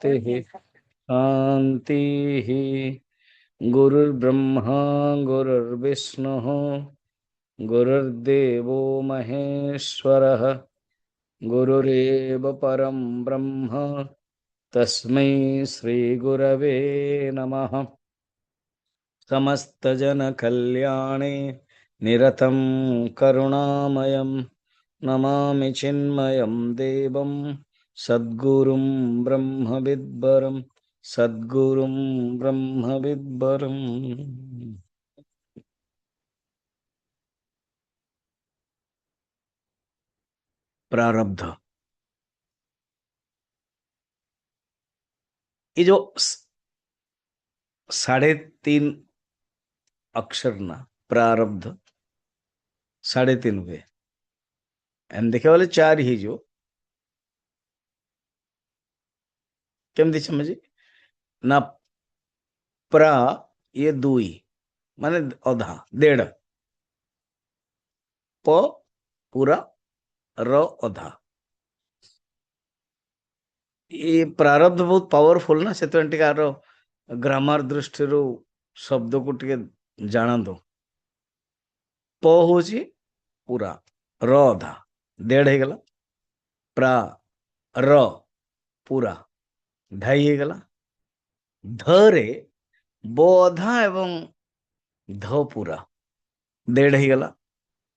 शांति शांति। गुरुर्ब्रह्मा गुरुर्विष्णुः गुरुर्देवो महेश्वरः गुरुरेव परं ब्रह्म तस्मै श्री गुरवे नमः। समस्त जन कल्याणे निरतं करुणामयं नमामि चिन्मयं देवं सद्गुरुं ब्रह्म विद्वरं सद्गुरुं ब्रह्म विद्वरं। प्रारब्ध, ये जो 3.5 अक्षर ना प्रारब्ध 3.5 हुए, एम देखे वाले 4 ही जो केमती समझे ना। प्रा ये 2 माने अधा 1.5, प पूरा, र अधा। ये प्रारब्ध बहुत पावरफुल ना, से ग्रामर दृष्टि शब्द को टे जान दो। प हूँ पूरा, र अधा 1.5 गला, प्रा र पूरा 2.5 गला, धरे ब अधा एवं ध पूरा 1.5 गला,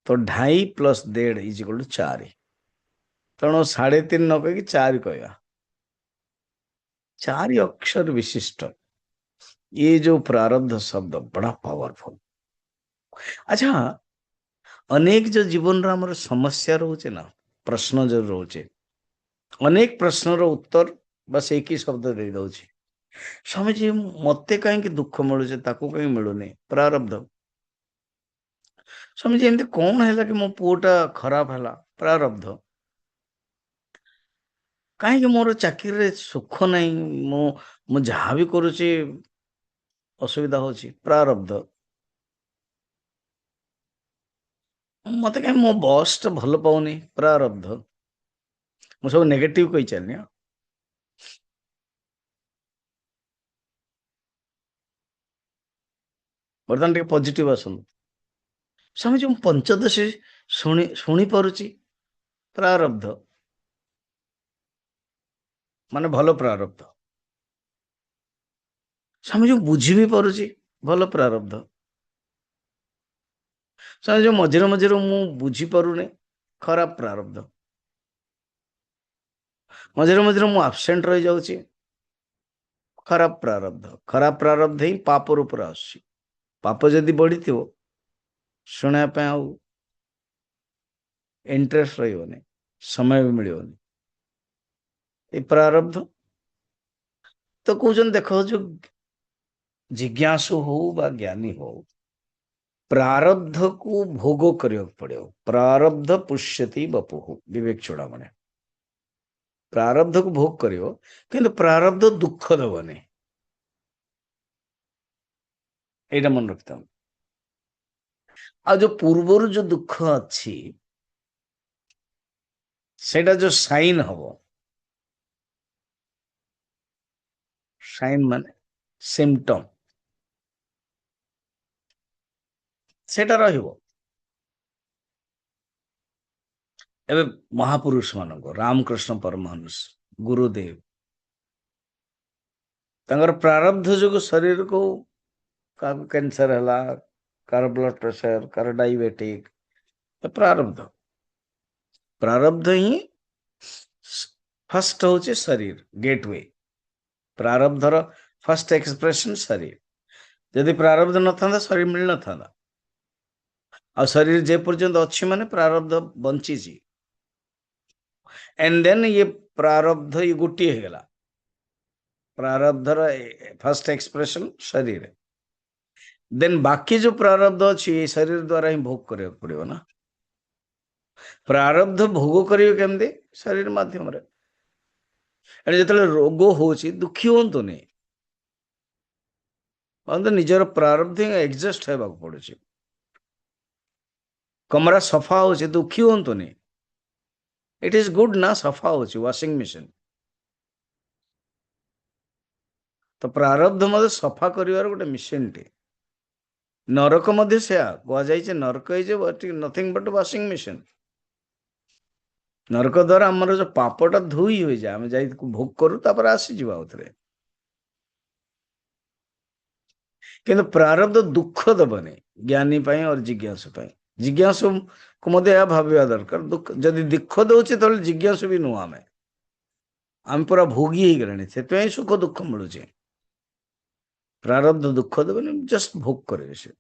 तो 2.5 + 1.5 = 4। तेणु 3.5 न कह 4 कहवा। 4 अक्षर विशिष्ट ये जो प्रारब्ध शब्द बड़ा पावरफुल। अच्छा, अनेक जो जीवन आम समस्या रोचे ना, प्रश्न जो रोचे, अनेक प्रश्न उत्तर बस एक ही शब्द दे दौची, स्वामी जी मते कहीं दुख मिलूचे ताकू कहीं मिलूनी, प्रारब्ध। स्वामी जी एमती कौन है कि मो पुओटा खराब है, प्रारब्ध। कहीं मोर चाकरी सुख नहीं, मु जहाँ भी करुचे असुविधा होची, प्रारब्ध। मत कहीं मो बॉस टा भल पाऊनी, प्रारब्ध। मु सब नेगेटिव कही चलनी। बर्तमान टे पॉजिटिव आसनु। स्वामी जी पंचदशी शुणी पारुची, प्रारब्ध माने भल प्रारब्ध। स्वामी जी बुझी भी पारुची, भल प्रारब्ध। स्वामी जी मझिरे मझिरे मु बुझी पारुने, खराब प्रारब्ध। मझिरे मझिरे मु आब्सेंट रही जाउची, खराब प्रारब्ध। खराब प्रारब्ध ही पाप रूप आसुची। पाप जदि बढ़ी थो शुणा इंटरेस्ट रही, समय भी मिलनी, ये प्रारब्ध। तो कहते देखो जो जिज्ञासु हो बा ज्ञानी हो, प्रारब्ध को भोग करने पड़ो। प्रारब्ध पुष्यति बपु, विवेक चूड़ामणि। प्रारब्ध को भोग करियो, किंतु प्रारब्ध दुख दबनी, एटा मन रखता हूं। आ जो पूर्वर जो दुख अच्छी सेटा जो साइन हबो, साइन माने सिम्पटम, सेटा रहिबो। एबे महापुरुष मानको, रामकृष्ण परमहंस गुरुदेव, तंगर प्रारब्ध जो शरीर को कैंसर है, car blood pressure, car diabetic, प्रारब्ध। प्रारब्ध ही फर्स्ट होचे शरीर, गेटवे। प्रारब्धर फर्स्ट एक्सप्रेशन शरीर। यदि प्रारब्ध न था शरीर मिल न था, आ शरीर जे पर्यंत अच्छी माने प्रारब्ध बंची। एंड देन ये प्रारब्ध ये गोटी है गला, प्रारब्धर फर्स्ट एक्सप्रेशन शरीर। देन बाकी जो प्रारब्ध अच्छी शरीर द्वारा ही भोग करने पड़ो ना। प्रारब्ध भोग करियो केमती, शरीर माध्यम रे। जो रोग हो दुखी हूँ निजर प्रारब्ध एडजस्ट होगा पड़े। कमरा सफा हो दुखी हूँ, इट इज गुड ना, सफा हो वॉशिंग मशीन। तो प्रारब्ध मध्य सफा करिवार गोटे मिशन टे नरक मध्य सेया कहुଯାଇଛି नरक is nothing but washing mission नरक द्वारा आमर जो पापटा धोई हो जाए आम जाई भोग करू तापर आसीଯିव आउथरे किंतु प्रारब्ध दुख दबनी ज्ञानी पाई और जिज्ञासु पाई जिज्ञासु को मध्य यह भाविया दरकार दुख जदि दुख दौचे तो जिज्ञासु भी नुह आम पूरा भोगी ही गलानी से सुख दुख मिलूँ प्रारब्ध दुख देवे जस्ट भोग करे से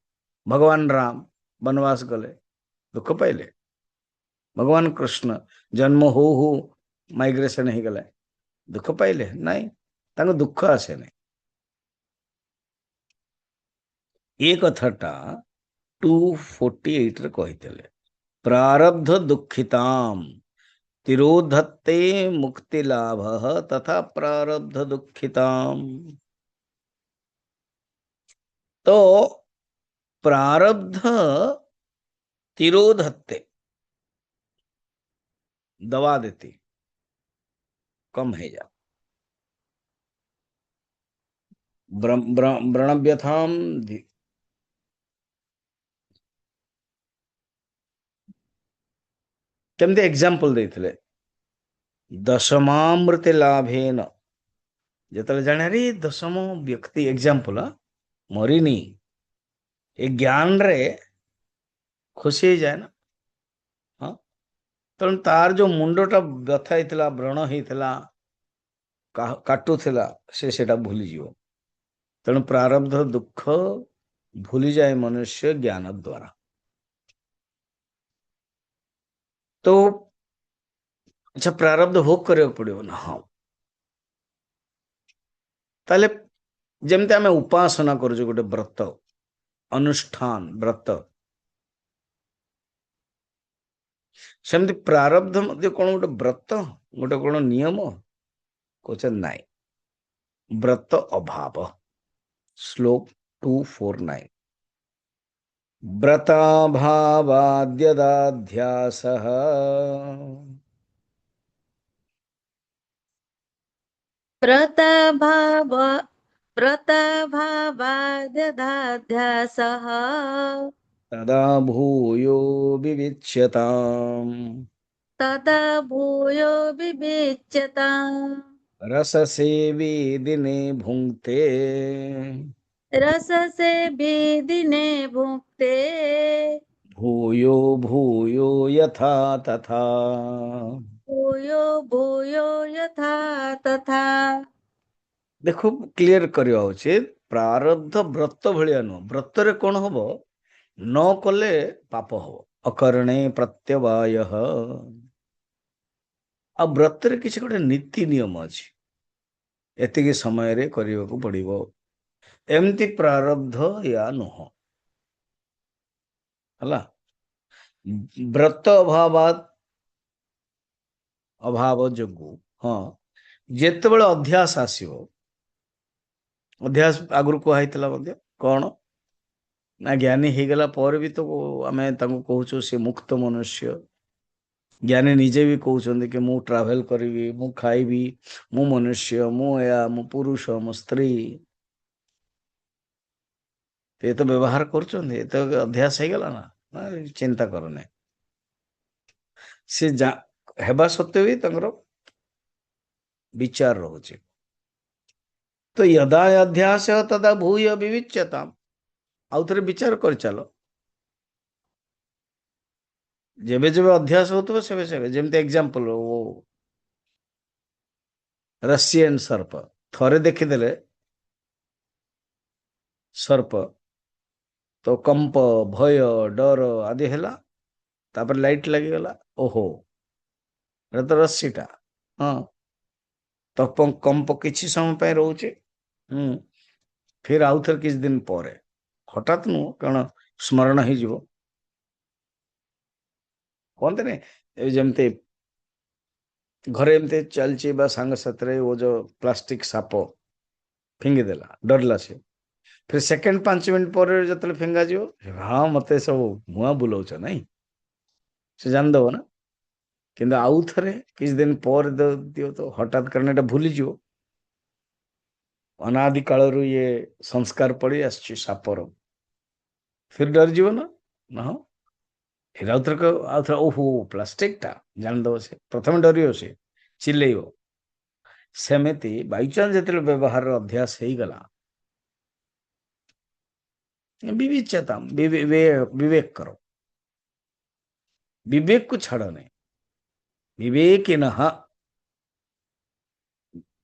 भगवान राम वनवास गले दुख पाइले भगवान कृष्ण जन्म हो माइग्रेशन हो गला दुख पाइले नाई तांको दुख आसे नहीं ये कथाटा 248 रे कहितले प्रारब्ध दुखिताम तिरोधत्ते मुक्ति लाभ तथा प्रारब्ध दुखिताम तो प्रारब्ध तिरोधत्ते दवा देती कम है जा व्रणव्यथाम केमती एग्जांपल देथिले दशमामृत लाभेन जतले जाने रे दशम व्यक्ति एग्जांपल मरीनी ए ज्ञान रे खुशी हो जाए ना हाँ तेणु तार जो मुंडटा व्यथा होता व्रण होता काटुला से भूली जीव तेणु प्रारब्ध दुख भूली जाए मनुष्य ज्ञान द्वारा तो अच्छा प्रारब्ध भोग करने पड़ो ना हाँ ताले जमती आम उपासना कर गोटे व्रत अनुष्ठान व्रत सेमती प्रारब्ध मध्य कौन गोटे व्रत गोटे कौन नियम कौन नाई व्रत अभाव श्लोक 249 व्रताभावाद्यदाध्यासः प्रतभाव प्रतभावाद्यदाध्यासः तदा भूयो विविच्यताम् तदा भूयो विवेच्यताम् रससेवी दिने भुङ्क्ते रससे दिने भुक्ते भूयो भूयो यथा तथा भूयो भूयो यथा तथा देखो क्लियर करवा उचित प्रारब्ध व्रत भलिया नुह व्रत रे कौन हम न कले पाप हम अकरणे प्रत्यवाय आ व्रत रे किसी गोटे नीति नियम अच्छी एतिकी समय रे करने को पड़िबो एमती प्रारब्ध या नुह हला व्रत अभाव जोगु हाँ जिते बड़े अध्यास आसो अध्यास आगु कहला कौन ना ज्ञानी हो गला पर भी तो आम कहूँ से मुक्त मनुष्य ज्ञानी निजे भी कहते कि मु ट्रावेल करी मु खाइबी मु मनुष्य मु पुरुष मु स्त्री ये तो व्यवहार कर तो अध्यास हो गला ना चिंता करने से हेबा सत्वे भी तंगर विचार रोचे तो यदा अध्यास तदा भूय विविच्यता आउ थे विचार कर चलो जेबे जेबे अध्यास होतो सेबे सेबे जेमते एग्जांपल वो रशियन सर्प थरे देखिदेले सर्प तो कंप भय डर आदि हैला तापर लाइट लगी गला ओहो रे तो रस्सीटा हाँ तो कंप किछि समय पे रोचे फिर आउ थे किछ दिन पर हठात नु कारण स्मरण हो जीवो कहते नहीं जमते घरे एमती चलची सांग साथी वो जो प्लास्टिक साप फिंगिदेला डरला से फिर सेकेंड 5 मिनट पर जो फिंगा जीव हाँ मत सब मुआ बुलाऊच नहीं से जानदेव ना कि आउ थे किछ दिन पर दियो तो हठात कारण भूली जीव अनादि कालरू ये संस्कार पड़ी आसछि सापर, फिर डर जीव ना ना फिर आउथरे ओहो प्लास्टिक टा जान दो से प्रथम डरियो से चिल्लेइबो। सेमिति बाइचान्स जेते व्यवहार अभ्यास हो गला विविच्यता विवेक करो, विवेक को छाड़ नहीं। विवेकिनः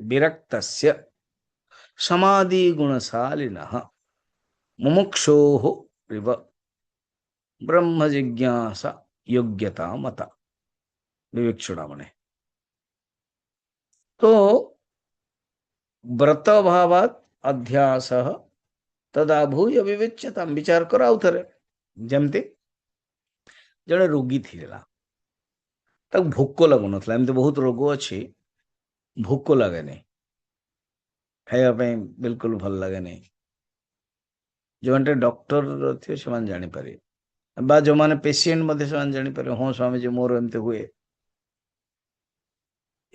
विरक्तस्य समाधि गुणशालिनः मुमुक्षोः इव ब्रह्म जिज्ञासा योग्यता मता। विवेक चूड़ामणि तो व्रत भावात अध्यास तदा भूय विवेच्यता विचार कर आउ थरे। जमती जड़े रोगी थिला तक भोक लगु नथला, एमती बहुत रोग अच्छी भोक लगे नहीं, खाया बिल्कुल भल लगे नहीं। जो मैंने डॉक्टर थे से जानी पारे बा जो मैंने पेशेंट मध्य से जानी पारे हाँ स्वामी जी मोर एमती हुए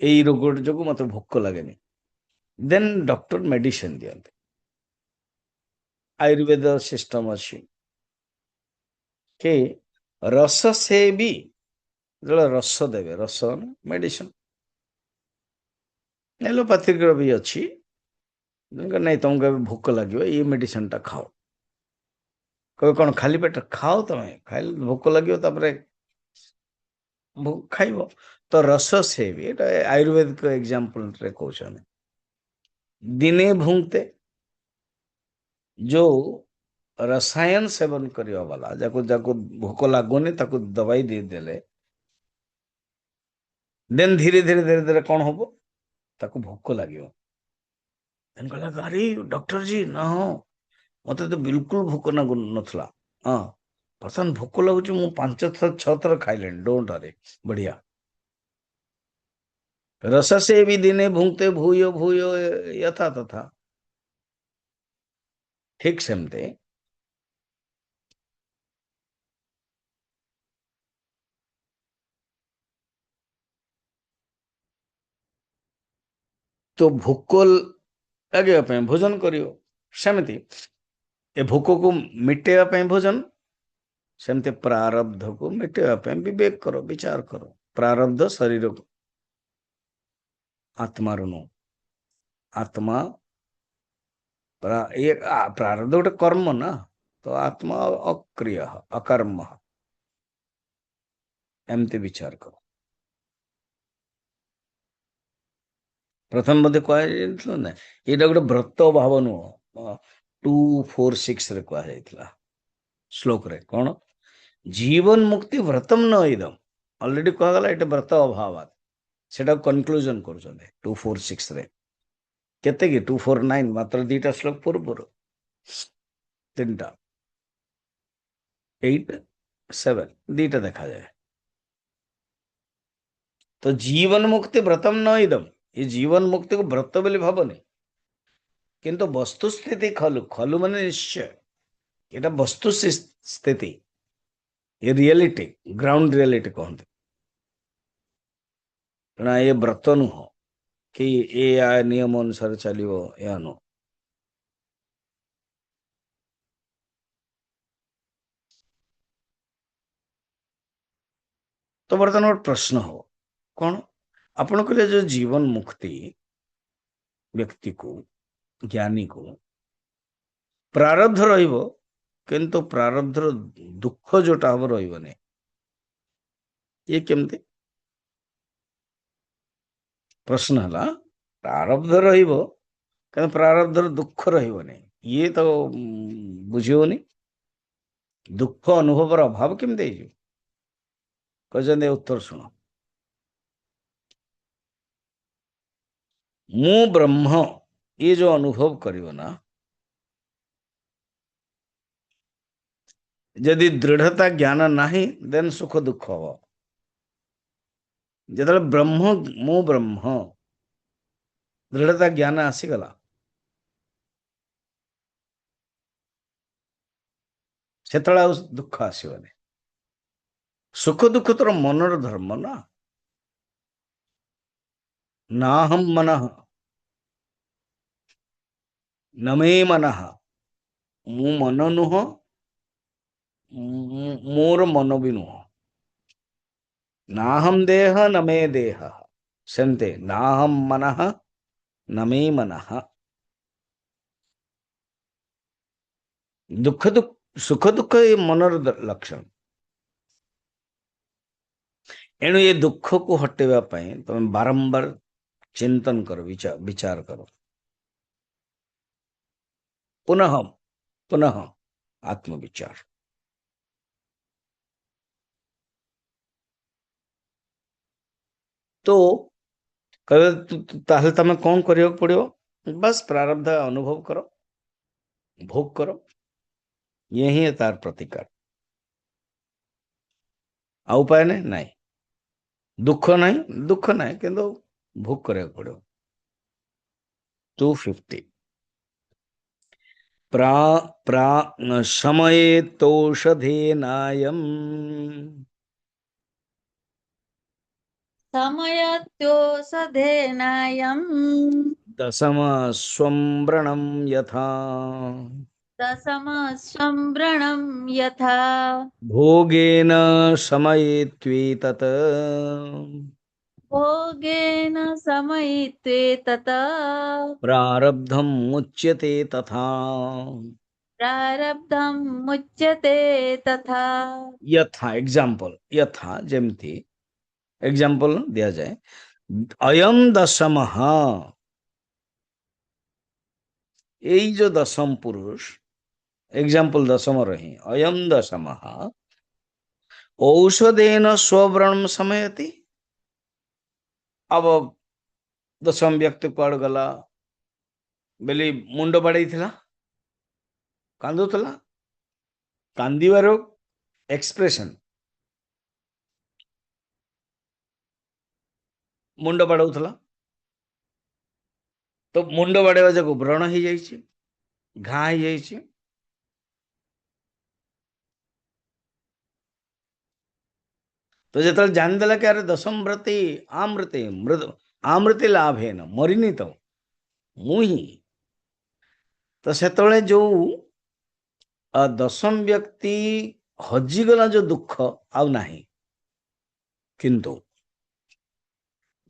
यही रोग जो मत भोक लगे नहीं। देन डॉक्टर मेडिसिन दियंते, आयुर्वेद सिस्टम अच्छी कि रस से भी जो रस देवे, रस मेडिसिन एलोपैथिक भी अच्छी नहीं तुमको भोक लगे ये मेडिसिन टा खाओ, कहे कौन खाली पेट खाओ तुम्हें खाई भोक लगे खाइब। तो रस से भी आयुर्वेद को एग्जांपल रे कहते दिने भुंगते जो रसायन सेवन करने वाला जाको जाको भोक लगुनि ताको दवाई दे देले देन धीरे धीरे धीरे धीरे कौन हम ताको भोक लगे। अरे डॉक्टर जी ना हो मत तो बिल्कुल भोक नथला, हाँ बर्तमान भोक लगुच मु 5 थर 6 थर खाइले डोंट अरे बढ़िया। रस से भी दिने भुंगते भूयो भूयो यथा तथा ठीक सेमते तो भोक लगे भोजन करियो सेमती ए भोक को मिटेवा भोजन सेमती प्रारब्ध को मिटेवा विवेक करो विचार करो। प्रारब्ध शरीर को आत्मा ऋण आत्मा ये प्रारब्ध गोटे कर्म ना तो आत्मा अक्रिय अकर्म एमती विचार करो। प्रथम बोधे कह ना ये गोटे व्रत भाव नुह 246 रे कह श्लोक रे कौन जीवन मुक्ति व्रतम न इदम ऑलरेडी कहगला ये व्रत अभाव से कनक्लूजन कर 246 रे केते कि 249 मात्र 2टा श्लोक पूर्व 3टा 8 7 2टा देखा जाए। तो जीवन मुक्ति व्रतम न इदम ये जीवन मुक्ति को व्रत बोली भावनी किंतु वस्तु स्थिति खलु खलु माने निश्चय ये वस्तु स्थिति ये रियलिटी ग्राउंड रियलिटी कहते ना ये व्रत नुह कि ये नियम अनुसार चलो या नुह। तो बर्तमान गोटे प्रश्न हो कौन आपण कहले जो जीवन मुक्ति व्यक्ति को ज्ञानी को प्रारब्ध रहिबो किंतु प्रारब्ध दुख जोटा हम रही ये केमती प्रश्न है प्रारब्ध रहिबो किंतु प्रारब्ध दुख रही ये तो बुझिबनी दुख अनुभव अभाव केमती कहते उत्तर शुण मु ब्रह्म ये जो अनुभव करियो ना यदि दृढ़ता ज्ञान नहीं देन सुख दुख हो जो ब्रह्म मु ब्रह्म दृढ़ता ज्ञान आसीगला से दुख आसबनी। सुख दुख तोर मनर धर्म ना हम मन न मे मनः मु मन नुह मोर मन भी नुह नाहम देह न मे देह सेमते नाहम मनः न मे मनः दुख दुख सुख दुख ये मनर लक्षण एणु ये दुख को हटेवा पाए तुम बारंबार चिंतन करो विचार करो पुनः पुनः आत्मविचार तो ताहले तमे कौन करियो पड़ियो बस प्रारब्ध अनुभव करो भोग करो यही है तार प्रतिकार आ उपाय नहीं दुख नहीं किंतु भोग करियो पड़ियो 250 प्रा प्रा समये तोषधेनायम् समयत्योषधेनायम् दशम स्वम्रणं यथा दशमसंवृणं यथा भोगेन समयेत्वेतत् भोगेन समयित्वे तथा प्रारब्धं मुच्यते तथा प्रारब्धं मुच्यते तथा। यथा यथा जेमती एग्जाम्पल दिया जाए अयम दशमः यही जो दशम पुरुष एग्जाम्पल दशम रही अयम दशमः औषधेन स्वव्रणम समयति अब दशम व्यक्ति कुआड़ गला बेली मुंड बाड़ई थिला कांदुथला कांदिवार एक्सप्रेशन मुंड बाड़ौथला तो मुंड बाड़ेवा जगह व्रण हो जाइए घा हो जाइए तो जो जानीदेला कि अरे दशम व्रती आमृति मृद आमृति लाभ है न मरीनी तो मुही तो से जो दशम व्यक्ति हजिगला जो दुख आउ नाही किंतु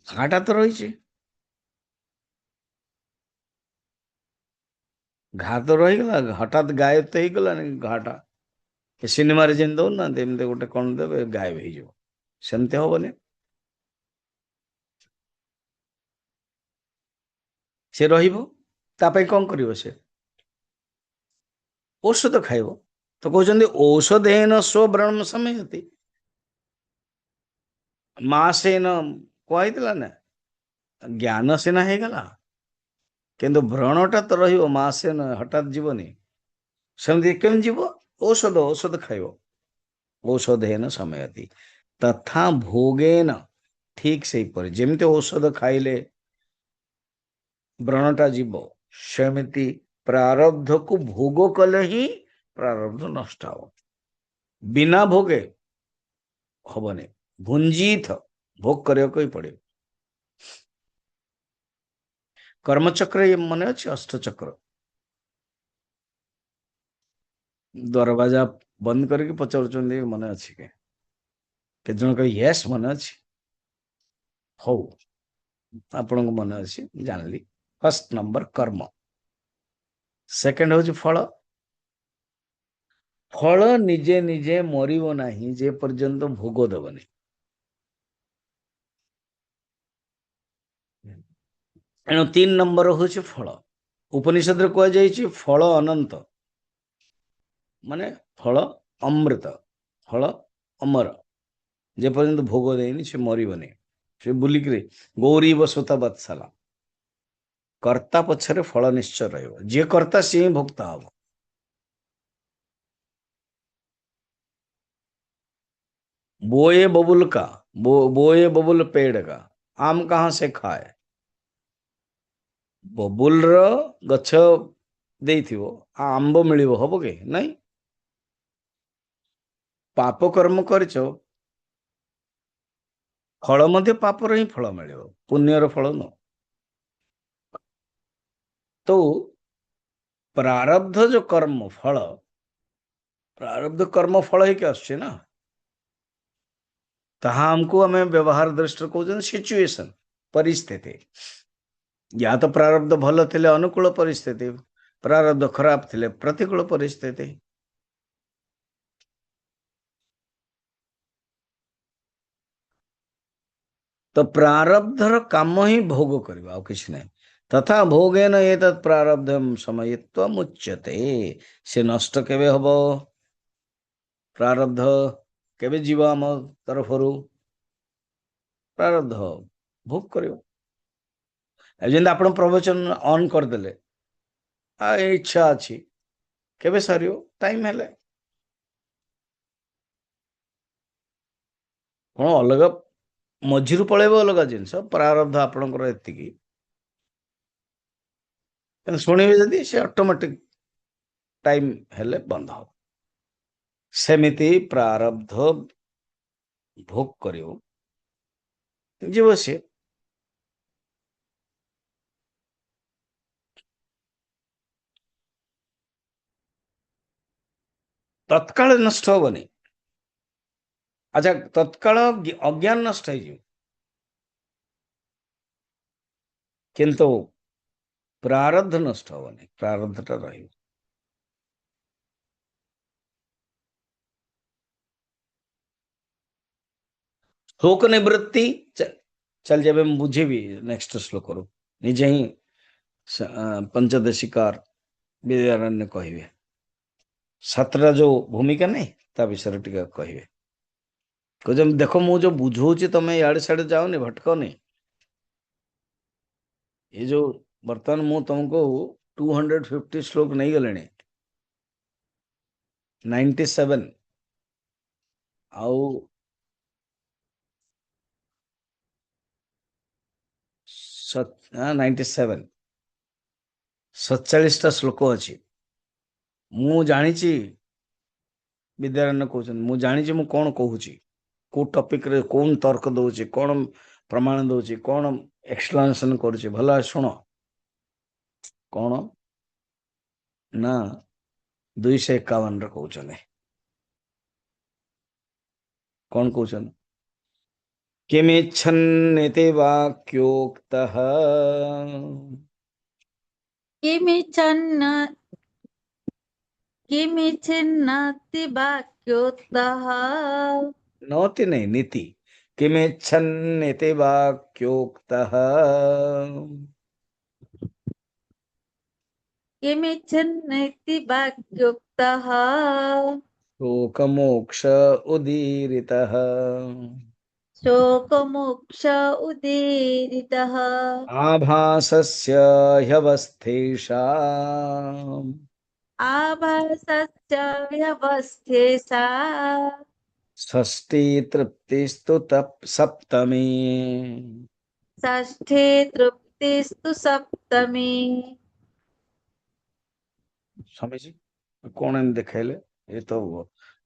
घाटा तो रही घा तो रहीगला हठात गायब तो होगला घाटा सिनेमा जेन दौन ना गोटे कौन देवे गायब हो सेमती हेनी से कौन कर औषध खाइब तो कहते औषधेन स्वव्रण समयति मासेन कहला ना ज्ञान सीना हो गला किंतु व्रणटा तो रसेन हठात जीवनी सेमती केम जीव औषध औषध खाइब औषधेन समयति तथा भोगेन ठीक से पर जेमती औषध खाइले व्रणटा जीव सेमती प्रारब्ध को भोग कले ही प्रारब्ध नष्ट हो बिना भोगे हबने भुंजीत भोग करने ही पड़े कर्मचक्र ये मन अच्छे अष्टचक्र दरवाजा बंद करके पचार मन अच्छे के जन कह यस मन अच्छे हो आपण मन अच्छे जानली फर्स्ट नंबर कर्म सेकेंड हूँ फल फल निजे निजे मरिबो नाही जे पर्यंत भोग देवनी एणु 3 नंबर हूँ फल उपनिषद रे कह जाइए फल अनंत माने फल अमृत फल अमर जे पर्यंत भोग देनी से मरबनी से बुलिक गौरी बसुता बत्सला कर्ता पछरे फल निश्चय रहिबो जे कर्ता से ही भोक्ता हम बोए बबुल का बोए बबुल पेड़ का आम कहाँ से खाए बबुल गछ देइथिबो आंब मिलिबो हबो के नहीं पाप कर्म करछ फल मध्य पापर ही फल मिलिबो पुण्यर फल न तो प्रारब्ध जो कर्म फल, प्रारब्ध कर्म फल ହେଇକି ଆସୁଛି ନା, ତାହା ଆମକୁ ଆମେ ବ୍ୟବହାର ଦୃଷ୍ଟିରେ କହୁଛନ୍ତି ସିଚୁଏସନ, ପରିସ୍ଥିତି। या तो प्रारब्ध ଭଲ ଥିଲେ ଅନୁକୂଳ ପରିସ୍ଥିତି, प्रारब्ध ଖରାପ ଥିଲେ ପ୍ରତିକୂଳ ପରିସ୍ଥିତି। तो प्रारब्धर काम ही भोग करवा, ଆଉ କିଛି ନାହିଁ। तथा भोगेन एतत् प्रारब्धम समयित्वम उच्यते। से नष्ट केबे हब? प्रारब्ध केबे जीव आम तरफरु प्रारब्ध भोग करियो। जेंदा आपण प्रवचन ऑन कर देले, आ इच्छा अछि केबे सरियो? टाइम हेले। कोन अलग मझिरु पळेबो अलग जिंस, प्रारब्ध आपणकर एतिकी शुणिबे जदि से ऑटोमेटिक टाइम हेले बंद हो। सेमिति प्रारब्ध भोग करियो जीव से। तत्काल नष्ट होबनी। अच्छा, तत्काल अज्ञान नष्ट है, किंतु प्रारब्ध नष्ट होबनी, प्रारब्धटा रहिबो। शोक निवृत्ति चल जब हम बुझे भी नेक्स्ट श्लोक रू निजे ही पंचदशिकार विद्यारण्य कहिबे सातटा जो भूमिका नहीं ता विषय टिके कहिबे। कहते देखो मु जो बुझौची तमे याडे साडे जाओनी, भटकनी। ये जो वर्तमान मु तुमको 250 श्लोक नहीं गलेनी, 97 आउ 97 47टा श्लोक अच्छी। मु जानी विद्यारण्य कहते मु जानी मु कौन कहूची, को टॉपिक रे कौन तर्क दौची, कौन प्रमाण दौची, कौन एक्सप्लेनेशन करुची। भला शुण कौन ना 251 रे कहउछने कौन कहउछन? किमिच्छन्निति वाक्योक्तः किमिच्छन्न किमिच्छन्नाति वाक्योक्तः नोति नहीं नीति। किमिच्छन्निति वाक्योक्तः किमिच्छन्नाति वाक्योक्तः शोकमोक्ष उदीरितः शोकमोक्ष उदीरितः आभासस्य ह्यवस्थेषाम् आभासस्य व्यवस्थेसा षष्ठी तृप्तिस्तु सप्तमी। षष्ठे तृप्तिस्तु सप्तमी। स्वामी जी कौन एम देखेले? ये तो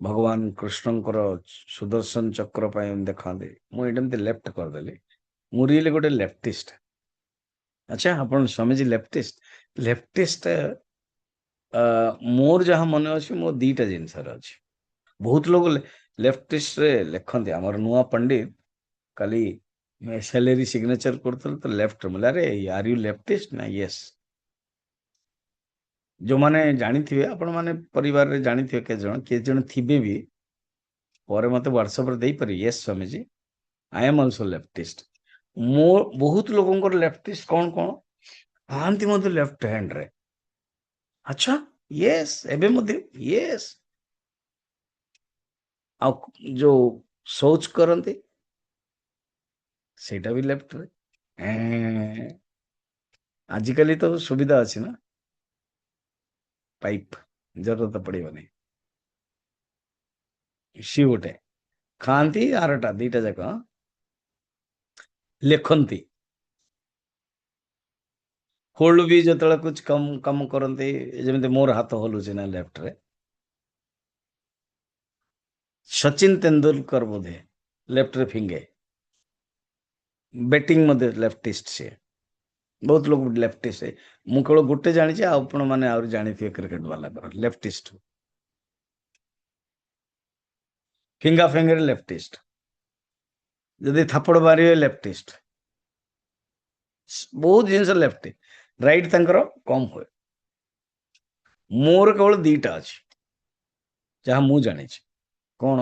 भगवान कृष्णंकर सुदर्शन चक्र पाई देखा मुझे लेफ्ट करदेली। मु रियली गोटे लेफ्टिस्ट। अच्छा आपण स्वामी जी लेफ्टिस्ट? लेफ्टिस्ट मोर जहाँ मन अच्छी मो दीटा जिनस अच्छी। बहुत लोग लेफ्टिस्ट रे लिखते आमर नुआ पंडित काली सैलरी सिग्नेचर करते तो लेफ्ट बोले अरे आर यू लेफ्टिस्ट ना? यस। जो माने जानी थे आपण माने परिवार रे जानी थे के जन थिबे भी पर मते व्हाट्सएप रे देई परी yes Swami ji I'm also leftist. मो बहुत लोगों को लेफ्टिस्ट कौन कौन आंती मते लेफ्ट हैंड रे। अच्छा यस एबे मते यस आ जो सोच करंती सेटा भी लेफ्ट रे। आजिकली तो सुविधा अच्छी ना, पाइप जरूरत पड़ेगा सी गोटे खाती आरटा दीटा जाक लिखती होल्ड भी जो कुछ कम कम करते जमी मोर हाथ हलुचे ना लेफ्ट रे। सचिन तेंदुलकर बोधे लेफ्ट रे फिंगे बैटिंग मध्य लेफ्टिस्ट से बहुत लोग लेफ्टिस्ट है मु केवल गोटे जानी आपण मैंने आउर जानी क्रिकेट वाला लेफ्टिस्ट फिंगा फिंगर लेफ्टिस्ट जदि थापड़ मारे लेफ्टिस्ट बहुत जिनस लेफ्ट राइट तंकर कम हुए मोर केवल दीटा अच्छी जहाँ मु जानी कौन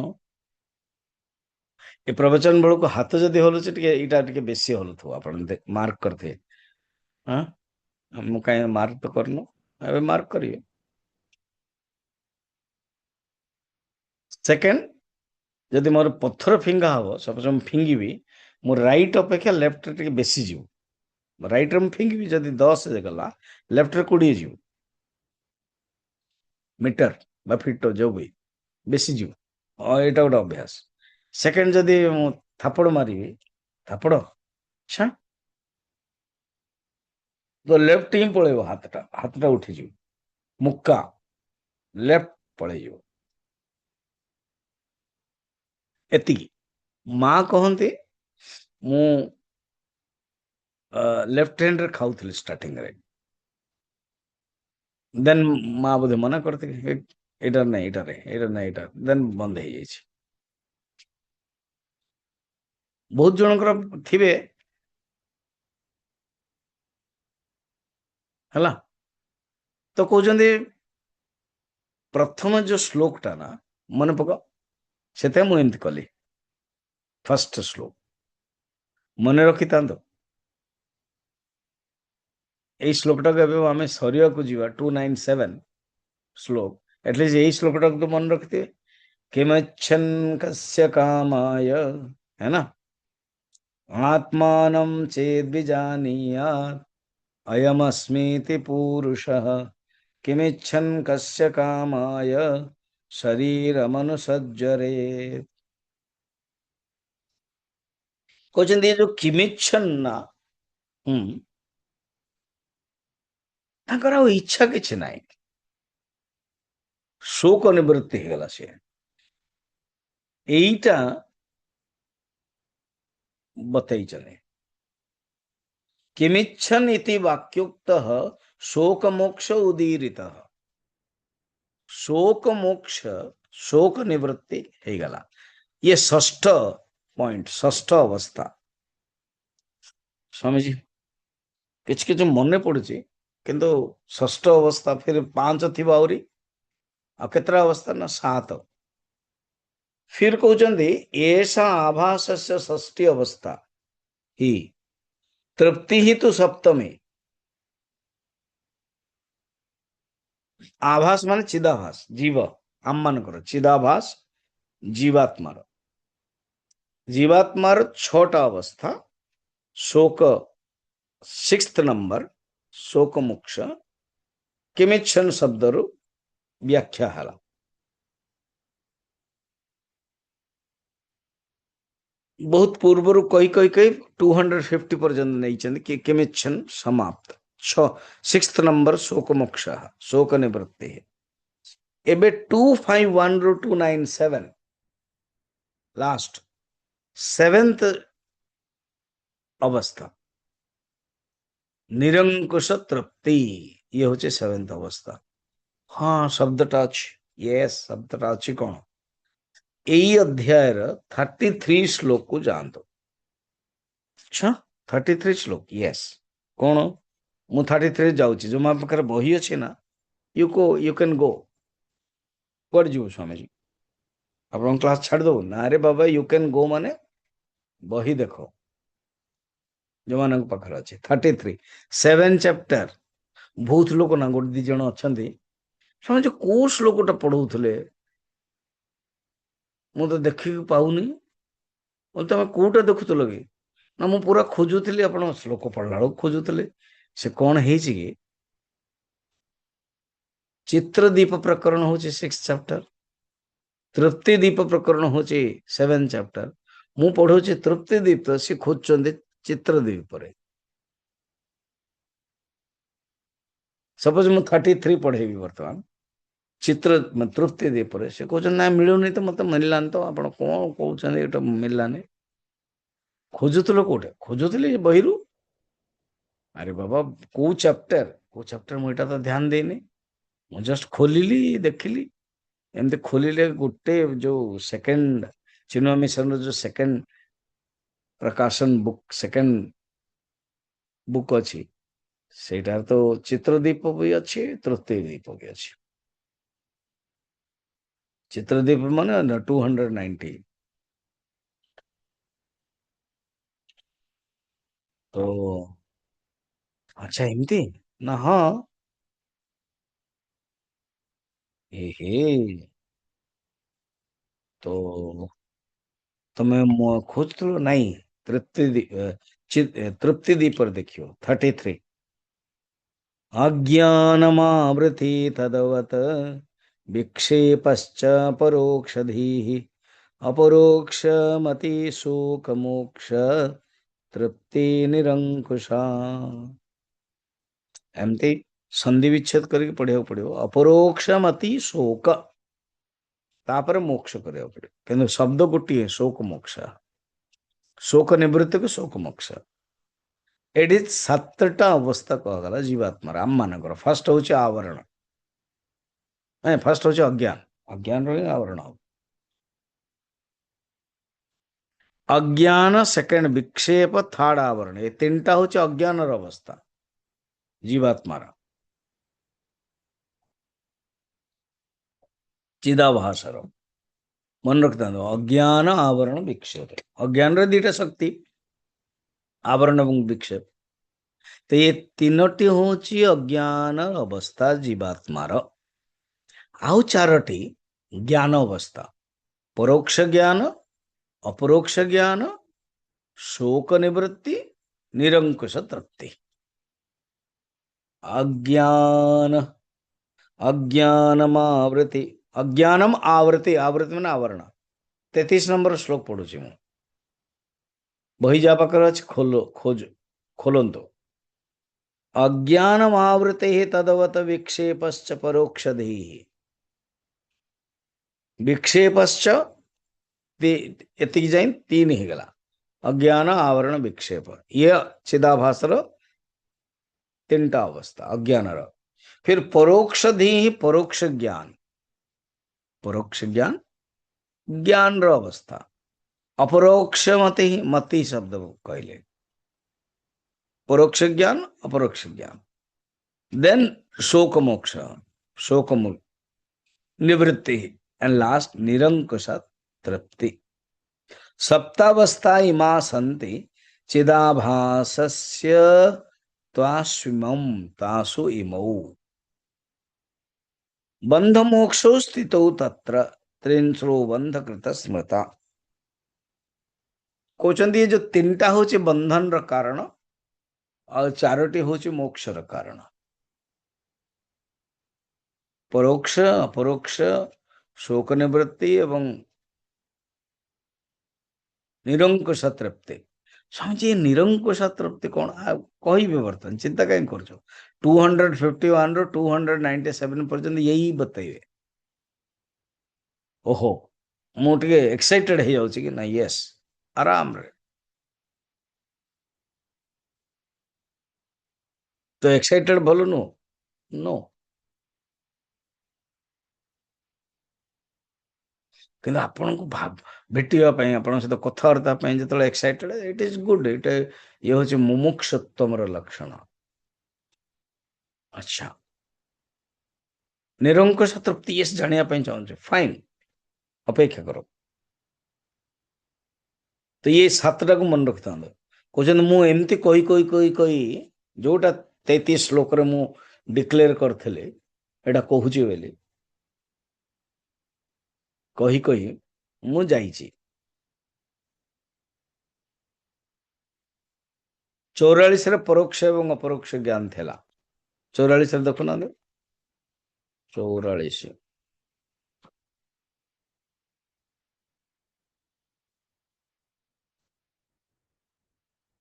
ए प्रवचन बेलू हाथ जदि हलुचे इटा बेसी हलुथो आप मार्क करते हाँ मु कहीं मार्क तो करनु ए मार्क करिए सेकेंड जदि मोर पत्थर फिंगा हम सपोज मुझे फिंगी मो राइट अपेक्षा लेफ्ट टे बेसी जीव राइट रे फिंगी जदि 10 गला लेफ्ट रे 20 जीव मीटर बा फिट जो भी बेसी जीव एटा गोटे अभ्यास सेकेंड जदि थापड़ मारि थापड़ अच्छा तो लेफ्ट ही पलैब हाथटा उठीज मुक्का लेफ्ट पलैज एति माँ कहते मु लेफ्ट हैंड रे खाऊली स्टार्टिंग रे देन माँ बोधे मना करते एटा नहीं एटा रे एटा नहीं एटा देन बंद हो जाए बहुत जनकर थिबे हला तो कहते प्रथम जो श्लोकटा ना मन पक से मुझे कली फर्स्ट श्लोक मन रखी था यही श्लोकटा को आम सरिया को जीवा 297 श्लोक एटलिस्ट यही श्लोकटा तो मन रखते किमच्छन कस्य कामाय है ना आत्मानं चेद विजानीयात् अयमस्मीति पुरुषः किमिच्छन कस्य कामाय शरीरमनुसज्जरे कहते जो किमिच्छन ना तांकर इच्छा किछि नाही शोक निवृत्ति हो गला से एईटा बतई चले किमिच्छन इति वाक्योक्तः शोक मोक्ष उदीरितः शोक मोक्ष शोक निवृत्ति हो गला ये षष्ठ पॉइंट षष्ठ अवस्था स्वामी जी किछ किछ मन पड़ुची किंतु षष्ठ अवस्था फिर 5 थी आहरी आ केतरा अवस्था ना 7 फिर कहते ऐसा आभास से षष्ठी अवस्था ही तृप्ति ही तो सप्तमी आभास मान चिदाभास जीव आम मानकर चिदाभास जीवात्मार जीवात्मार 6टा अवस्था शोक 6th नंबर शोक मोक्ष किमिच्छन शब्दरु व्याख्या हला बहुत पूर्वर कही कही कही 250 पर्यंत नहीं कि किमिच्छन समाप्त 6th नंबर शोक मोक्ष शोक निवृत्ति है एबे 251 रु 297 लास्ट 7th अवस्था निरंकुश तृप्ति ये होचे 7th अवस्था हाँ शब्दटा अच्छी यस शब्दटा अच्छी कौन यही अध्याय 33 श्लोक को जानते अच्छा 33 श्लोक यस कौन मु 33 जाऊँगी जो मोर पाखे बही अच्छे ना यू कैन गो कौन जीव स्वामी जी आप क्लास छाड़ दो ना रे बाबा यू कैन गो माने बही देख जो मान पाखे अच्छे 33 7 चैप्टर बहुत लोग ना गोटे दी जन अच्छा स्वामी जी कौ श्लोकटा पढ़ाऊले मु तो देखिक पाऊनी तुम कौटा देखुल कि ना मु पूरा खोजुली आप श्लोक पढ़ला बेलू खोजुले से कौन है कि चित्रदीप प्रकरण हूँ 6th चैप्टर तृप्ति दीप प्रकरण हूँ 7th चैप्टर मु पढ़ू तृप्ति दीप सी खोज चित्रदीप पर सपोज मु 33 पढ़ेबी बर्तमान चित्र तृप्ति दीप से कहते ना मिलूनी तो मत मिललानी तो आप कौन कहते मिललानी खोजुल कौटे खोजुली बहिरू अरे बाबा को चैप्टर मुझे तो ध्यान देने ମୁଁ ଜଷ୍ଟ ଖୋଲିଲି ଦେଖିଲି ଏମିତି ଖୋଲିଲେ ଗୋଟେ ଯୋଉ ସେକେଣ୍ଡ ଚିନ୍ମୟ ମିଶନର ଯୋଉ ସେକେଣ୍ଡ ପ୍ରକାଶନ ବୁକ୍ ସେକେଣ୍ଡ ବୁକ୍ ଅଛି ସେଇଟାରେ ତ ଚିତ୍ରଦୀପ ବି ଅଛି ତୃତୀୟ ଦୀପ ବି ଅଛି। ଚିତ୍ରଦୀପ ମାନେ 290 ତ ଆଚ୍ଛା ଏମିତି ନା ହଁ ହେ ତ ତମେ ଖୋଜୁଥିଲ ନାଇଁ ତୃପ୍ତି ଦୀପରେ ଦେଖିବ 33 अज्ञानमावृति तदवत विक्षेपश्च परोक्षधीः अपरोक्षमति शोकमोक्ष तृप्ति निरंकुशा। एमती संधि विच्छेद करके पढ़िया पड़ो अपरोक्षमति शोक तापर मोक्ष करिया पड़े किंतु शब्द गोटे शोक मोक्ष शोक निवृत्ति को शोक मोक्ष एटी सातटा अवस्था कहगला जीवात्मा आम मानकर फर्स्ट हूँ आवरण फर्स्ट हूँ अज्ञान अज्ञान रो आवरण अज्ञान सेकेंड विक्षेप थर्ड आवरण ये तीन टा हूँ अज्ञान अवस्था जीवात्मार चिदाभासर मन रखता अज्ञान आवरण विक्षेप अज्ञान रे दीटा शक्ति आवरण एवं विक्षेप तो ये तीनोटी हूँ अज्ञान अवस्था जीवात्मार आउ चारोटी ज्ञान अवस्था परोक्ष ज्ञान अपरोक्ष ज्ञान शोक निवृत्ति निरंकुश तृप्ति अज्ञान अज्ञानमावृति अज्ञानम आवृत्ति आवृत्ति मैंने आवरण 33 नंबर श्लोक पढ़ुची मु बही जा पाकर अच्छे खोलो खोज खोलंतो अज्ञानम आवृत्ति तदवत विक्षेपश्च परोक्षधि विक्षेपश्च एतिक जाइन 3 ही गला अज्ञान आवरण विक्षेप ये चिदाभासर 3टा अवस्था अज्ञान फिर परोक्ष धी परोक्ष ज्ञान ज्ञान अवस्था अपरोक्ष मति शब्द कहले परोक्ष ज्ञान अपरोक्ष ज्ञान देन शोक मोक्ष शोक निवृत्ति एंड लास्ट निरंकुश तृप्ति सप्तावस्था इमा सन्ति चिदाभासस्य त्वास्विमं तासु इमौ बंध मोक्षो स्थितौ तत्र त्रिंस्रो बंध कृत स्मृता कहते ये जो 3टा हूँ बंधन र कारण और 4टी हूँ मोक्ष र कारण परोक्ष अपरोक्ष शोक निवृत्ति एवं निरंकुश तृप्ति स्वामी निरंकुश तृप्ति कौन कह बर्तन चिंता कहीं कर 251 रो 297 पर्यंत यही बतइबे ओहो मुझे एक्साइटेड हो जाउची कि ना यस आराम रे तो एक्साइटेड भलो नो नो किंतु आपण को भाव भेटिया आपण सहित कथबार्ता जो excited it is good it ये हूँ मुमुक्षुत्व लक्षण। अच्छा निरंकुश तृप्ति ये जानापी चाहूँ फाइन अपेक्षा करो तो ये 7टा को मन रखता कहते मुझे कही कही कही कही जोटा 33 श्लोक मु डिक्लेयर करथिले एटा कहूची बेली कही कही मु जाइची 44 रे परोक्ष एवं अपरोक्ष ज्ञान थेला 44 रे देखो ना 44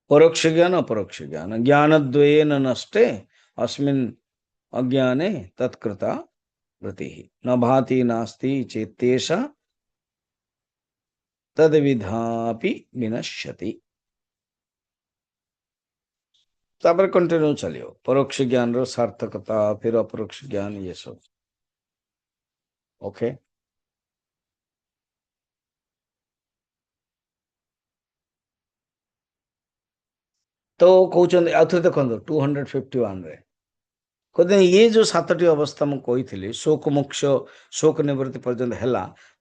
परोक्ष ज्ञान अपरोक्ष ज्ञान ज्ञानद्वयेन नष्टे अस्मिन् अज्ञाने तत्कृता वृत्तिः न भाति नास्ति चेत्तेषा तद्विधापि विनश्यति। तापर कंटिन्यू चलियो परोक्ष ज्ञान रो सार्थकता फिर अपरोक्ष ज्ञान ये सब ओके। तो कहते आउे देखो 251 रे कहते ये जो सातटी अवस्था मु कही शोक मोक्ष शोक निवृत्ति पर्यंत है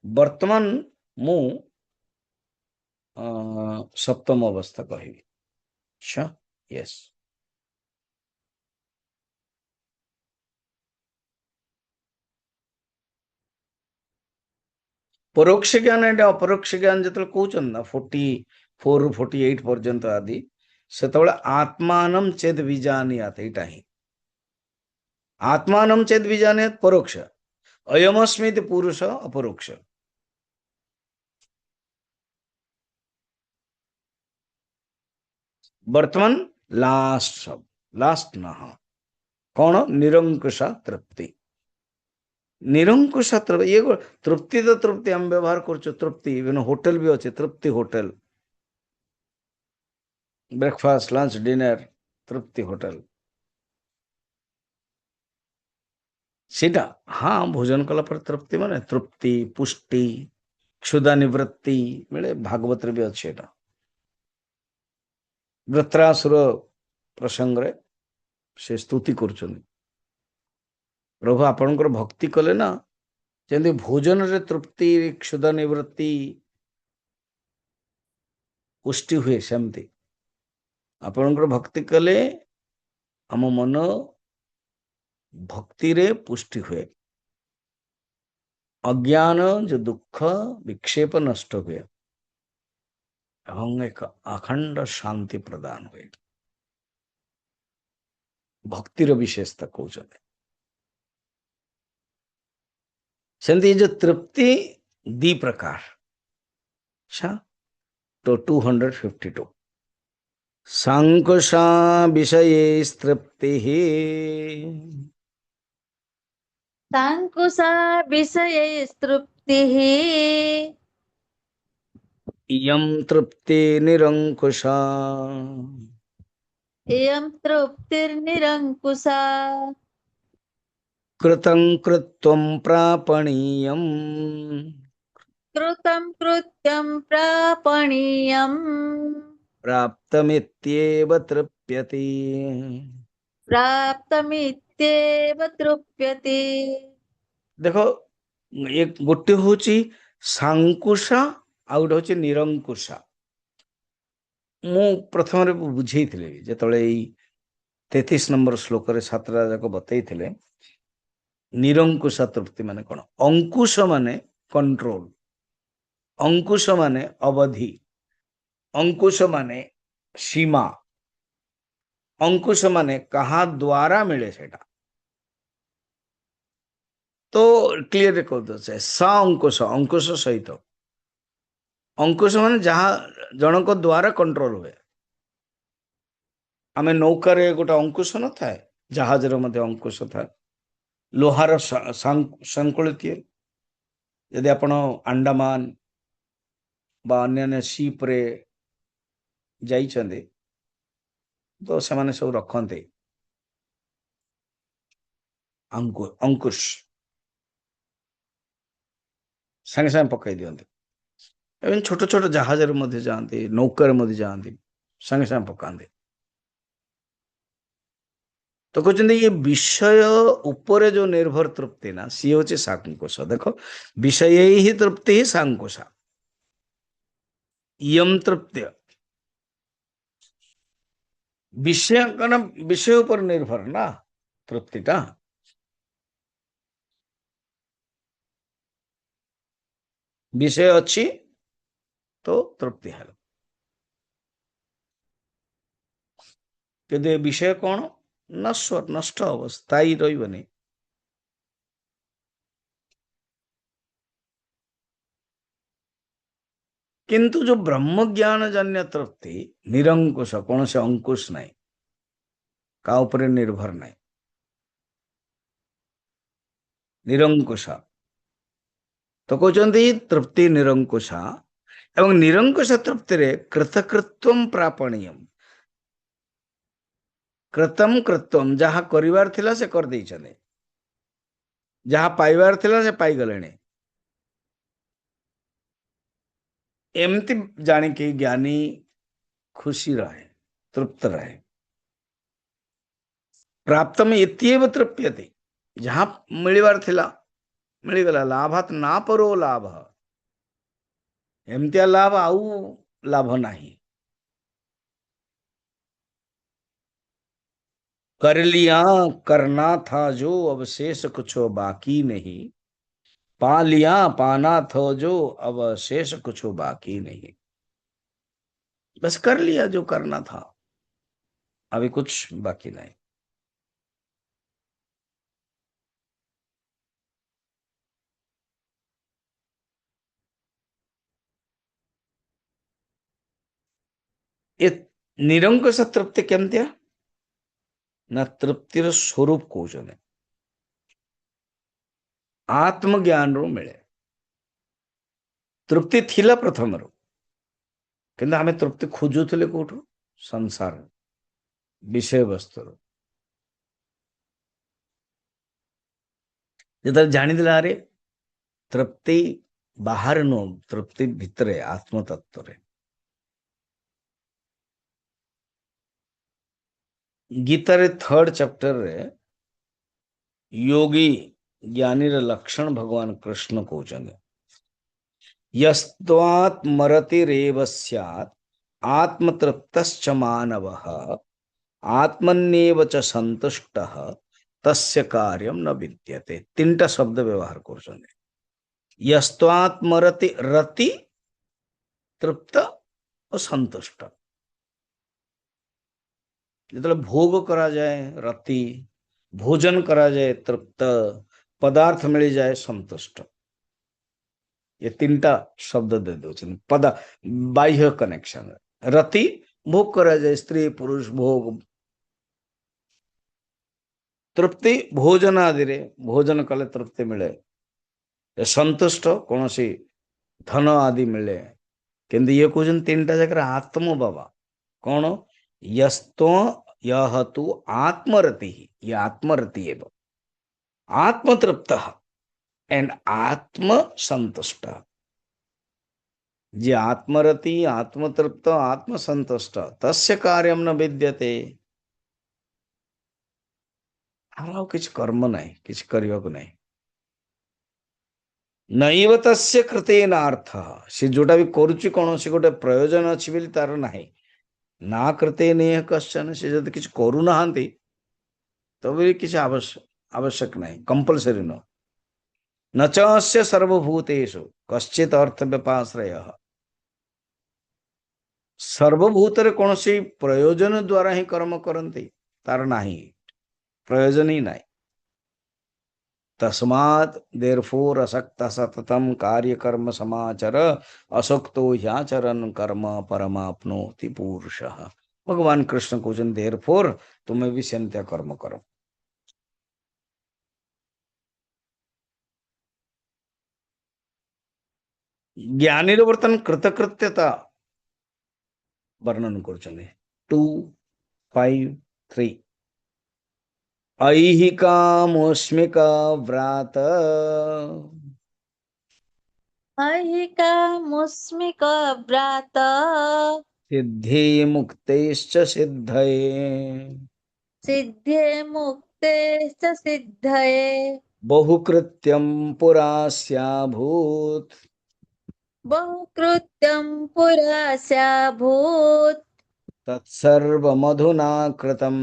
वर्तमान मु सप्तम अवस्था कहि। अच्छा यस परोक्ष ज्ञान एटा अपरोक्ष ज्ञान जो कहते ना 44 ରୁ 48 पर्यंत आदि से आत्मान चेद विजानियात एटा ही आत्मान चेद विजानियात परोक्ष अयमस्मिति पुरुष अपरोक्ष। वर्तमान लास्ट सब लास्ट ना कौन निरंकुशा तृप्ति निरंकुशा तृप्ति ये तृप्ति तो तृप्ति हम व्यवहार कर तृप्ति होटल भी अच्छे तृप्ति होटल ब्रेकफास्ट लंच डिनर तृप्ति होटल सीटा हाँ भोजन कला पर तृप्ति माने तृप्ति पुष्टि क्षुधा निवृत्ति मिले भागवत भी अच्छे वृत्रासुर प्रसंग रे से स्तुति कर प्रभु आपणकर भक्ति कले ना जमी भोजन रे तृप्ति क्षुधा निवृत्ति पुष्टि हुए सेमती आपणकर भक्ति कले आम मन भक्ति रे पुष्टि हुए अज्ञान जो दुख विक्षेप नष्ट हुए एक अखंड शांति प्रदान हुए भक्तिर विशेषता कहते सेमती जो तृप्ति दी प्रकार तो 252 सांकुशा विषये तृप्ति सांकुशा विषये तृप्तिः इयं तृप्ति निरंकुशा इयं तृप्तिर्निरङ्कुशा कृतं कृत्वं प्रापणीयम् कृतं कृत्यं प्रापणीयम् प्राप्तमित्येव तृप्यते। प्राप्तमित्येव तृप्यते। देखो एक गोटे होची सांकुशा आ गोटे होची निरंकुशा मु प्रथम बुझेइथिले जेतळे 33 नंबर श्लोक रे सातटा जाक बतैथिले निरंकुशा तृप्ति माने कोन अंकुश माने कंट्रोल अंकुश माने अवधि अंकुश माने सीमा अंकुश माने कहा द्वारा मिले सेटा तो क्लियर कर दो सा अंकुश अंकुश सहित अंकुश माने जहाँ जनक द्वारा कंट्रोल हुए आमे नौकार गोटे अंकुश न थाए जहाज अंकुश थाए लोहार संकुलित यदि आपण अंडमान बा अन्य सीप रे जाइछन्ते तो से माने सब रखते अंकुश संगे संगे पकई दियंते एवं छोट छोट जहाज जाती नौकार जाती संगे संगे पकाते तो कहते ये विषय उपरे जो निर्भर तृप्ति ना सी हूँ सांकुश देखो विषय ही तृप्ति ही सांकुशा इयम तृप्ति विषय कारण विषय ऊपर निर्भर ना तृप्तिटा विषय अच्छी तो तृप्ति है कि विषय कौन नश्वर नष्ट हम स्थायी रही किंतु जो ब्रह्म ज्ञान जन्य तृप्ति निरंकुश कौन से अंकुश नहीं का ऊपर निर्भर नहीं निरंकुशा तो कहते तृप्ति निरंकुशा एवं निरंकुश तृप्ति रे कृतकृत्वं प्रापणीयम कृतम कृत्वम जहाँ करिवार थिला से कर देइछने, जहाँ पाइबार थिला से पाई गलेने। एमती जानी कि ज्ञानी खुशी रहे, तृप्त रहे। प्राप्त में इत्येव तृप्यते, जहाँ मिलिबार थिला मिलिगला। लाभात ना परो लाभ, एमतिया लाभ आउ लाभ नहीं। कर लिया करना था जो, अब शेष कुछ बाकी नहीं। पा लिया पाना था जो, अब शेष कुछ बाकी नहीं। बस कर लिया जो करना था, अभी कुछ बाकी नहीं। ये निरंकुश तृप्ति केमतिया ना, तृप्तिर स्वरूप कौचने आत्मज्ञान रू मिले। तृप्ति थिला प्रथम रू, किंतु हमें तृप्ति खोजुले कोठू, संसार विषय वस्तु जो जानीदेला अरे तृप्ति बाहर नो, तृप्ति भितरे आत्म तत्व रे। गीतार 3rd चैप्टर रे योगी ज्ञानी रे लक्षण भगवान कृष्ण कहते, यस्त्वात् मरतिरेव स्यात् आत्मतृप्तश्च मानवः आत्मन्येव च संतुष्टः तस्य कार्यम न विद्यते। 3टा शब्द व्यवहार कर। यस्त्वात् मरति, रति तृप्त और संतुष्ट। जो भोग करा जाए रति, भोजन करा जाए तृप्त, पदार्थ मिल जाए संतुष्ट। ये 3टा शब्द दे दो पद, बाह्य कनेक्शन। रति भोग करा जाए, स्त्री पुरुष भोग। तृप्ति भोजन आदि रे, भोजन कले तृप्ति मिले। संतुष्ट कौन सी धन आदि मिले। किंतु ये कहते 3टा जगह आत्म बाबा कौन, यस्तो यह तु आत्मरति, ये आत्मरति एवं आत्मतृप्त एंड आत्म संतुष्ट। जे आत्मरति आत्मतृप्त आत्मसंतुष्ट तस्य कार्यम न विद्यते। आरो किछ कर्म नहीं, किछ करियो को नहीं। नैव तस्य कृतेनार्थ, से जोटा भी करूची कौन से गोटे प्रयोजन अछि बोली तार नाही। ना कृते नेह कश्चन, से जब किछ करू नाहंती तो भी किछ आवश्यक नहीं, कंपलसरी नो। न च अस्य सर्वभूतेषु कश्चित अर्थ व्यपाश्रयः। सर्वभूत रे कौन सी प्रयोजन द्वारा ही कर्म करती तार नाही, प्रयोजन ही नहीं। तस्मात् देयरफॉर असक्त सततम कार्य कर्म समाचर, असक्तो ह्याचरन् कर्म परमाप्नोति पुरुषः। भगवान कृष्ण को देयरफॉर तुम्हें भी संत्य कर्म करो। ज्ञानी वर्तन कृतकृत्यता वर्णन कर 2:5-3 ऐहिकामोस्मिक व्रात ऐहिकामुस्मिक व्रात सिद्धि मुक्तेश्च सिद्धये सिद्धे मुक्ते च सिद्धये बहुकृत्यं पुरास्याभूत् बहुकृत्यं पुरास्याभूत् तत्सर्वमधुना कृतम्।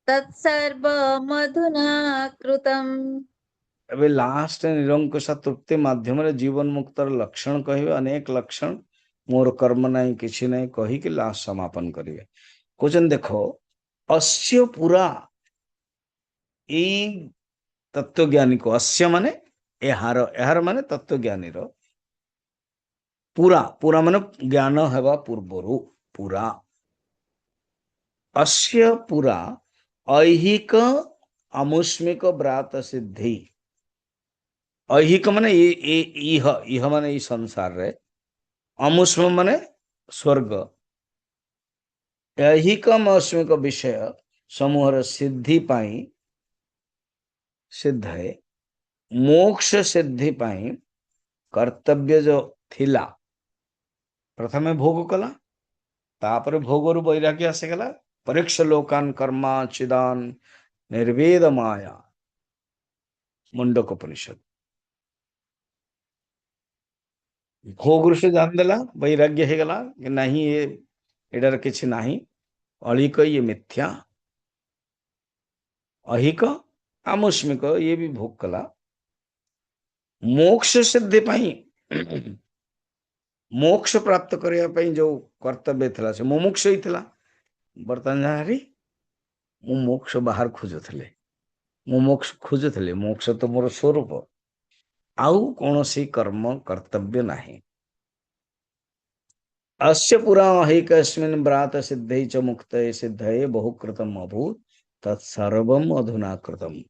तत्सर्वमधुना कृतम्। अबे लास्ट निरंकुश तृप्ति माध्यम रे जीवन मुक्तर लक्षण कहिबे, अनेक लक्षण मोर कर्म नहीं किछि नहीं कही कि लास्ट समापन करिवे। क्वेश्चन देखो, अस्य पूरा ई तत्वज्ञानी को, अस्य माने एहार, एहार माने तत्वज्ञानी रो पूरा, पूरा माने ज्ञान हेबा पूर्वरु पूरा। अस्य पूरा ऐहिक आमुष्मिक व्रात सिद्धि। ऐहिक माने इह, इह माने ई संसार रे, अमुष्म माने स्वर्ग, ऐहिकम अस्मिक विषय समूहर सिद्धि पाई सिद्ध है मोक्ष सिद्धि पाई कर्तव्य जो थिला प्रथमे भोग कला तापर भोगरु वैराग्य आसीगला परीक्ष लोकान कर्मा चिदान निर्वेद माया मुंडक उपनिषद भोग से जान देला वैराग्य हे गला कि नहीं ये एडर किछि नहीं अलिक ये मिथ्या अहिक आमुष्मिक ये भी भोग कला मोक्ष सिद्धि पाई मोक्ष प्राप्त करने पाई जो कर्तव्य थिला से मुमुक्ष ही थिला बर्तन जारी मु मोक्ष बाहर खोजुथले मु मोक्ष खोजुथले मोक्ष तो मोर स्वरूप आउ कौनसी कर्म कर्तव्य नहीं अस्य पुरा हैकस्मिन् ब्रात सिद्धै च मुक्तये सिद्धये बहुकृतम अभूत तत्सर्वम अधुना कृतम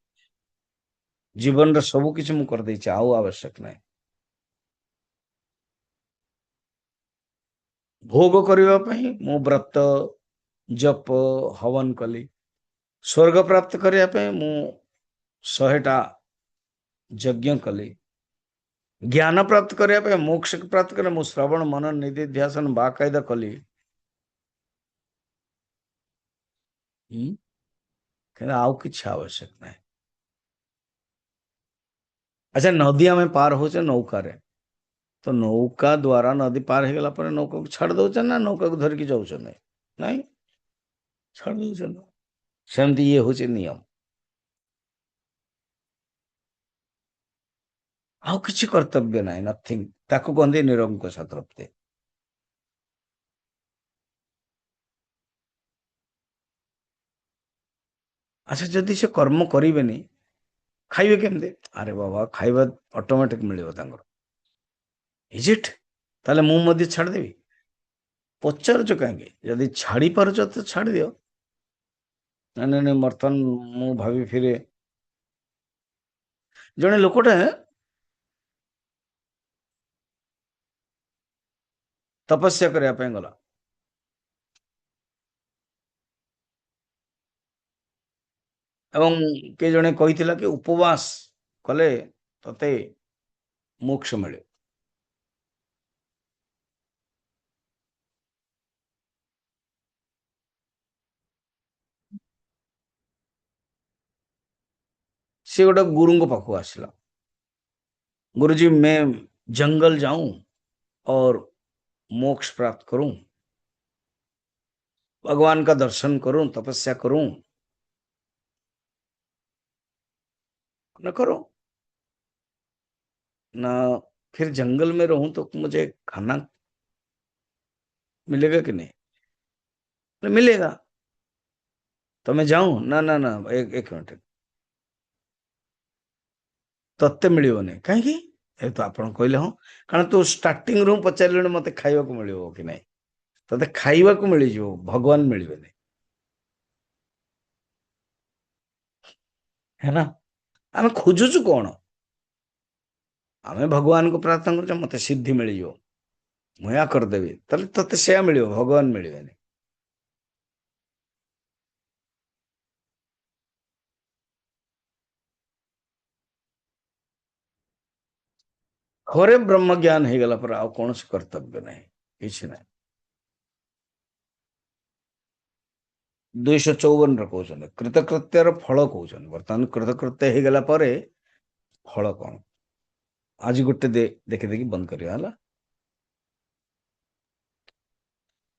जीवन रे सब किछ मु कर देछि आउ आवश्यक नहीं भोग करबा पई मु व्रत जप हवन कली स्वर्ग प्राप्त करबा पई मु 100टा यज्ञ कली ज्ञान प्राप्त करबा पई मोक्ष प्राप्त करे मु श्रवण मनन निधिध्यासन बाकायदा कली कहना आउ किछ आवश्यक नहीं अच्छा नदी आम पार हो नौका रे तो नौका द्वारा नदी पार हो गला नौका को छाड़ दौन ना नौका को धरिकी जाऊँ नहीं छाड़ दौन सेमती ये हूँ नियम आउ किसी कर्तव्य ना नथिंग ताको कहते निरंकुश तृप्ति अच्छा जदि से कर्म करेनि खाइबे केमते अरे बाबा खाइबा ऑटोमेटिक मिलिबो तांगर इज इट ताले मु मध्य छाड़ देबी पचारुच कहीं जदि छाड़ी पारुच तो छाड़ दियो ना ना ना बर्तन मु भावी फिरे जने लोकटा तपस्या करने पे गला एवं के जने कही कि उपवास कले तते मोक्ष मिले से गोटे गुरु पाखु आसला गुरुजी मैं जंगल जाऊं और मोक्ष प्राप्त करूं भगवान का दर्शन करूं तपस्या करूं न करो ना फिर जंगल में रहूं तो मुझे खाना मिलेगा कि नहीं तो मिलेगा तो मैं जाऊं ना ना ना एक मिनट तत्ते मिलिबनी कहीं ए तो आपण कहले हाँ कारण तू स्टार्टिंग रू पचारे मत खाइबा को मिलिबो कि नहीं तते खाइबा को मिल जाओ भगवान मिलबे है ना आम खोजुचु कौन आम भगवान को प्रार्थना कर मत सिद्धि मिल जाओ मुया करदेवी तते से मिल भगवान मिलबे घरे ब्रह्म ज्ञान हो गला पर आउ कौन कर्तव्य नहीं किसी नहीं 254 कहते कृतकृत्यर फल कहते बर्तमान कृतकृत्य हो गला पर फल कौन आज गोटे देखी देखी बंद करा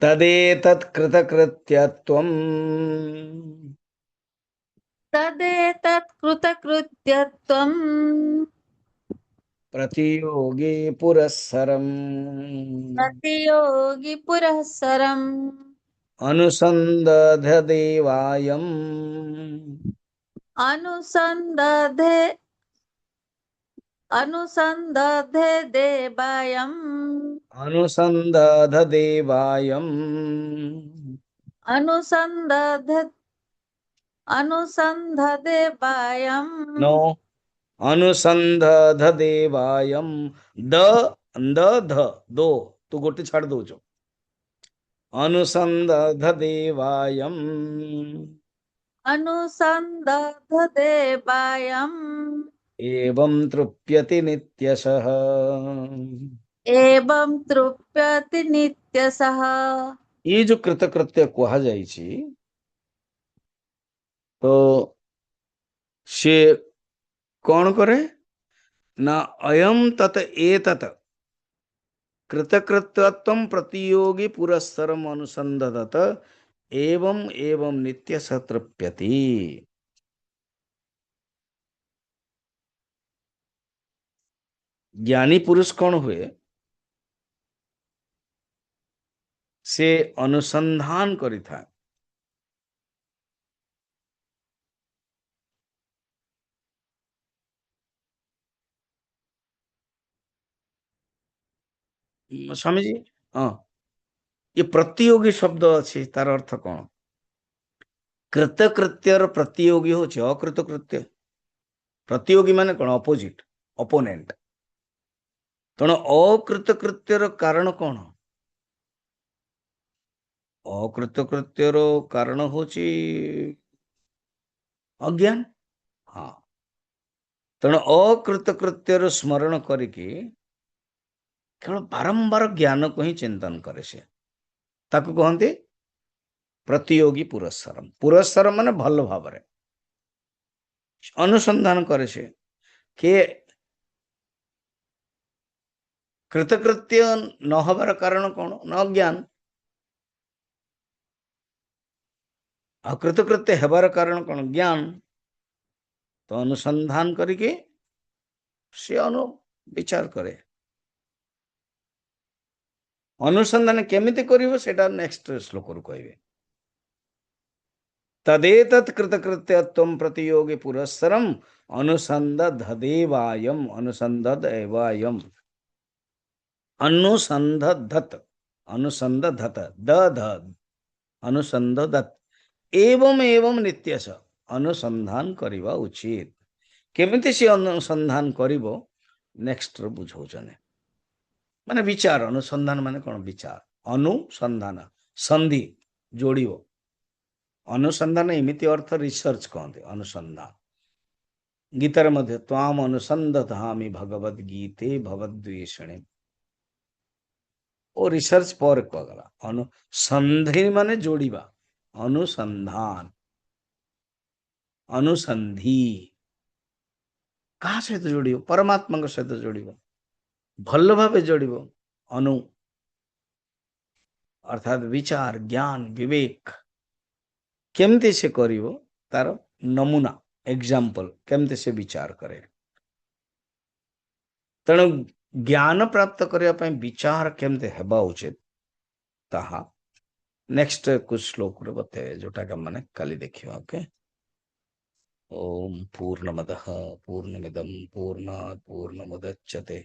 तदेतत् कृतकृत्यत्वम् तदेतत् कृतकृत्यत्वम् प्रतियोगी पुरस्सरम् प्रतियोगी पुरःसरम् अनुसन्दधदेवायम् अनुसन्दधे अनुसन्दधे देवायम् अनुसन्दधदेवायम् अनुसन्दध अनुसन्धदेवायम् नो अनुसंधदेवायम द ध दो तू गोटे छाड़ दौच अनुसन्दधदेवायम् अनुसन्दधदेवायम् एवं तृप्यति नित्यशः। एवं तृप्यति नित्यशः। ये जो कृतकृत्य कुहा जाइछि तो से कौन करे ना अयम तत एतत कृतकृत्यत्वं प्रतियोगी पुरस्सरम अनुसंदधत एवं एवं नित्य सतृप्यति। ज्ञानी पुरुष कौन हुए से अनुसंधान करिथा स्वामी जी। हाँ, ये प्रतियोगी शब्द अच्छी तार अर्थ कौन कृतकृत्यर प्रतियोगी होचे अकृतकृत्य प्रतियोगी माने कौन अपोजिट अपोनेंट तेणु अकृतकृत्यर कारण कौन अकृतकृत्यर कारण होची अज्ञान। हाँ, तेणु अकृतकृत्यर स्मरण करिकी केवल बारंबार ज्ञान को ही चिंतन करे से ताकू कहते प्रतियोगी पुरस्सरम पुरस्सरम माने भल भाव अनुसंधान करे से के कृतकृत्य न हबार कारण कौन न अज्ञान अकृतकृत्य हेबार कारण कौन ज्ञान तो अनुसंधान करके से अनु विचार करे अनुसंधान केमिति करिवो सेटा नेक्स्ट श्लोक रु कहबे तदेतत् कृतकृत्यत्वं प्रतियोगी पुरस्सरम अनुसंदधदेवायम अनुसंदधेवायम अनुसंधत अनुसंधत दध अनुसंधत एवं एवं नित्यश अनुसंधान करिवा उचित केमिति से अनुसंधान करिवो नेक्स्ट रो बुझौचने माने विचार अनुसंधान माने कोन विचार अनुसंधान संधि जोड़िवो अनुसंधान एमिति अर्थ रिसर्च कहते अनुसंधान गीतार मध्य त्वाम अनुसंधतामि भगवद गीते भवद्वेषणे ओ रिसर्च पर कहगला अनुसंधि माने जोड़िबा अनुसंधान अनुसंधि कहा सहित जोड़िबो परमात्मा सहित जोड़िबो भल भावे जोड़िबो अनु अर्थात विचार ज्ञान विवेक केमती से करिवो तार नमूना एग्जांपल केमती से विचार करे तेणु ज्ञान प्राप्त करने ପାଇଁ विचार केमती हेबा उचित ताहा नेक्स्ट कुछ श्लोक रे बते जोटा का माने काली देखियो ओके। ओम पूर्णमदः पूर्णमिदं पूर्णात् पूर्णमुदच्यते